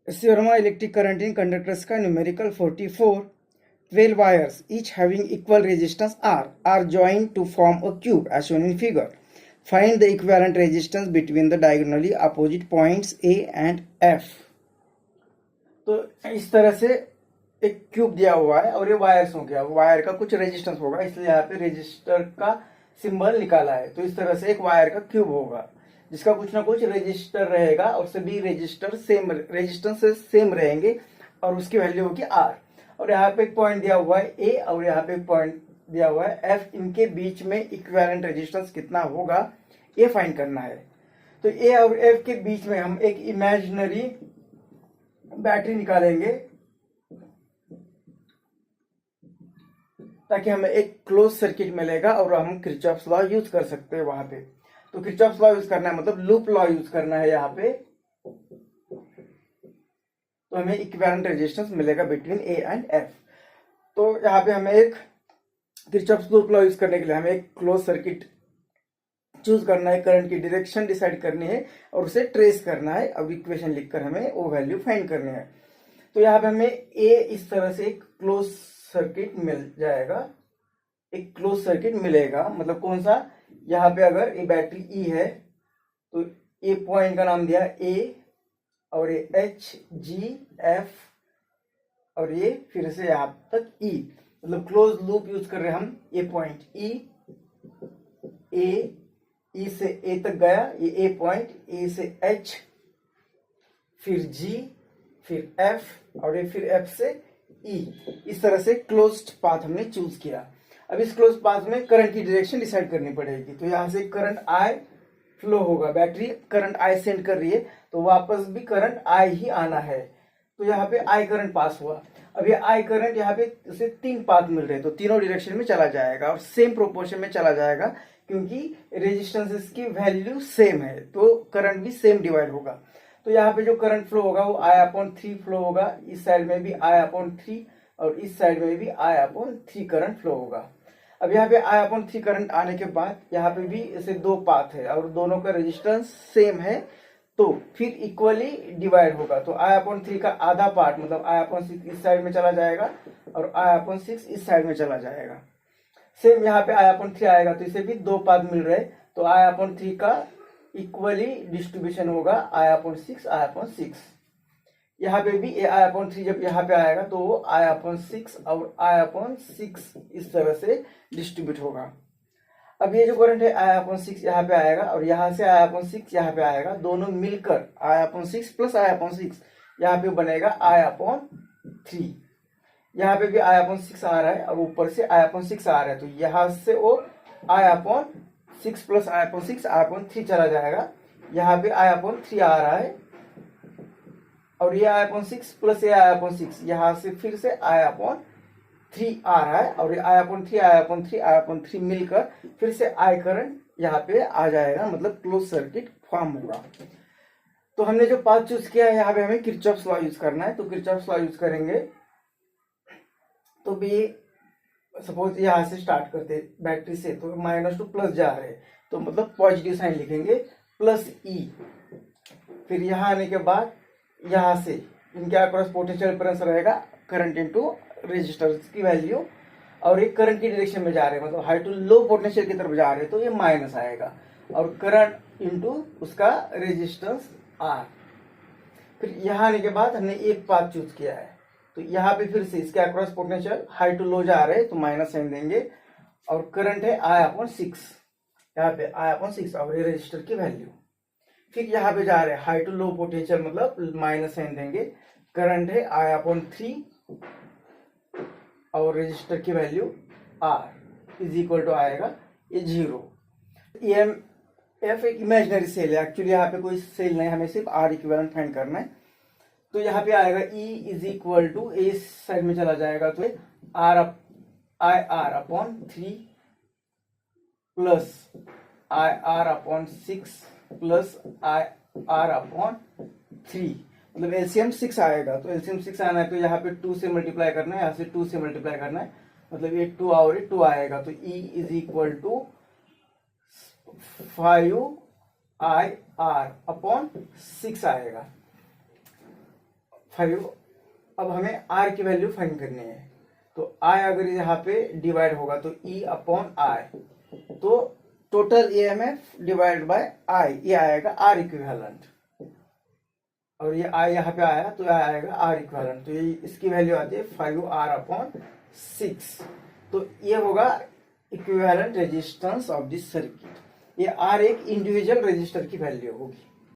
Theorem electric current in conductors का numerical 44. 12 wires, each having equal resistance R, are joined to form a cube as shown in figure. Find the equivalent resistance between the diagonally opposite points A and F. तो इस तरह से एक cube दिया हुआ है और ये वायर्स हो गया, वायर का कुछ रेजिस्टेंस होगा, इसलिए यहाँ पे रेजिस्टर का सिंबल निकाला है। तो इस तरह से एक वायर का क्यूब होगा जिसका कुछ ना कुछ रेजिस्टर रहेगा और सभी रेजिस्टर सेम रेजिस्टेंस से सेम रहेंगे और उसकी वैल्यू होगी आर। और यहाँ पे एक पॉइंट दिया हुआ है ए और यहाँ पे एक पॉइंट दिया हुआ है एफ। इनके बीच में इक्विवेलेंट रेजिस्टेंस कितना होगा ये फाइंड करना है। तो ए और एफ के बीच में हम एक इमेजिनरी बैटरी निकालेंगे ताकि हमें एक क्लोज सर्किट मिलेगा और हम किरचॉफ्स लॉ यूज कर सकते हैं वहां पे। तो किरचॉफ्स लॉ यूज करना है मतलब लूप लॉ यूज करना है यहाँ पे। तो हमें इक्विवेलेंट रेजिस्टेंस मिलेगा बिटवीन ए एंड एफ। तो यहाँ पे हमें एक किरचॉफ्स लूप लॉ यूज करने के लिए हमें एक क्लोज सर्किट चूज करना है, करंट की डायरेक्शन डिसाइड करनी है और उसे ट्रेस करना है। अब इक्वेशन लिखकर हमें वो वैल्यू फाइंड करनी है। तो यहाँ पे हमें ए इस तरह से एक क्लोज सर्किट मिल जाएगा, एक क्लोज सर्किट मिलेगा। मतलब कौन सा, यहाँ पे अगर ये बैटरी ई है तो ए पॉइंट का नाम दिया ए और ये एच जी एफ और ये फिर से यहाँ तक ई, मतलब क्लोज लूप यूज कर रहे हैं हम। ए पॉइंट ई से ए तक गया, ये ए पॉइंट, ए से एच, फिर जी, फिर एफ और ये फिर एफ से ई। इस तरह से क्लोज्ड पाथ हमने चूज किया। अब इस क्लोज पाथ में करंट की डायरेक्शन डिसाइड करनी पड़ेगी। तो यहां से करंट आई फ्लो होगा, बैटरी करंट आई सेंड कर रही है तो वापस भी करंट आई ही आना है। तो यहाँ पे आई करंट पास हुआ। अब ये आई करंट यहाँ पे उसे 3 पाथ मिल रहे हैं तो तीनों डायरेक्शन में चला जाएगा और सेम प्रोपोर्शन में चला जाएगा क्योंकि रेजिस्टेंसेस की वैल्यू सेम है तो करंट भी सेम डिवाइड होगा। तो यहाँ पे जो करंट फ्लो होगा वो I/3 फ्लो होगा, इस साइड में भी I/3 और इस साइड में भी I/3 करंट फ्लो होगा। अब यहाँ पे I/3 करंट आने के बाद यहाँ पे भी ऐसे 2 पाथ है और दोनों का रेजिस्टेंस सेम है तो फिर इक्वली डिवाइड होगा। तो I/3 का आधा पार्ट मतलब I/6 इस साइड में चला जाएगा और I/6 इस साइड में चला जाएगा। सेम यहाँ पे I/3 आएगा तो इसे भी 2 पार्ट मिल रहे तो I/3 का इक्वली डिस्ट्रीब्यूशन होगा I/6। यहाँ पे भी I/3 जब यहाँ पे आएगा तो वो I/6 और I/6 इस तरह से डिस्ट्रीब्यूट होगा। अब ये जो करंट है I/6 यहाँ पे आएगा और यहाँ से I/6 यहाँ पे आएगा, दोनों मिलकर I/6 प्लस I/6 यहाँ पे बनेगा I/3। यहाँ पे भी I/6 आ रहा है और ऊपर से I/6 आ रहा है तो यहाँ से वो I/6 प्लस I/6 I/3 चला जाएगा। यहाँ पे I/3 आ रहा है और ये I/6 प्लस ये I/6 यहाँ से फिर से I/3 आ रहा है और ये I/3 मिलकर फिर से I करंट यहाँ पे आ जाएगा, मतलब क्लोज सर्किट फॉर्म होगा। तो हमने जो पाथ चूज किया है यहाँ पे हमें किरचॉफ्स लॉ यूज करना है। तो किरचॉफ्स लॉ यूज करेंगे तो भी सपोज यहाँ से स्टार्ट करते बैटरी से तो माइनस टू प्लस जा रहे हैं तो मतलब पॉजिटिव साइन लिखेंगे प्लस ई। फिर यहाँ आने के बाद यहाँ से इनके अक्रॉस पोटेंशियल डिफरेंस रहेगा करंट इनटू रेजिस्टेंस की वैल्यू और एक करंट की डायरेक्शन में जा रहे हैं मतलब हाई टू लो पोटेंशियल की तरफ जा रहे हैं तो ये माइनस आएगा और करंट इनटू उसका रेजिस्टेंस आर। फिर यहाँ आने के बाद हमने एक पाथ चूज किया है तो यहाँ पे फिर से इसके अक्रॉस पोटेंशियल हाई टू लो जा रहे हैं तो माइनस साइन देंगे और करंट है I/6, यहाँ पे I/6 और ये रेजिस्टर की वैल्यू। फिर यहाँ पे जा रहे हैं हाई टू लो पोटेंशियल मतलब माइनस साइन देंगे, करंट है I/3 और रेजिस्टर की value R is equal to आएगा ये 0। EMF एक इमेजिनरी सेल है, एक्चुअली यहाँ पे कोई सेल नहीं, हमें सिर्फ R इक्विवेलेंट फाइंड करना है। तो यहाँ पे आएगा E is equal to a side में चला जाएगा तो IR/3 plus IR/6 plus IR/3 मतलब एलसीएम 6 आएगा। तो एलसीएम 6 आना है तो यहाँ पे 2 से मल्टीप्लाई करना है, यहाँ से 2 से मल्टीप्लाई करना है मतलब ये 2 और ये 2 आएगा तो E is equal to 5IR/6 आएगा। 5। अब हमें R की वैल्यू फाइंड करनी है, तो I अगर यहाँ पे डिवाइड होगा तो E अपॉन I, तो total EMF divide by I, ये आएगा R इक्विवेलेंट। और ये I यहाँ पे आया तो यह आएगा R इक्विवेलेंट, तो ये इसकी वैल्यू आती है 5R अपॉन 6। तो ये होगा equivalent resistance of this circuit. ये R एक इंडिविजुअल रेजिस्टर की वैल्यू होगी।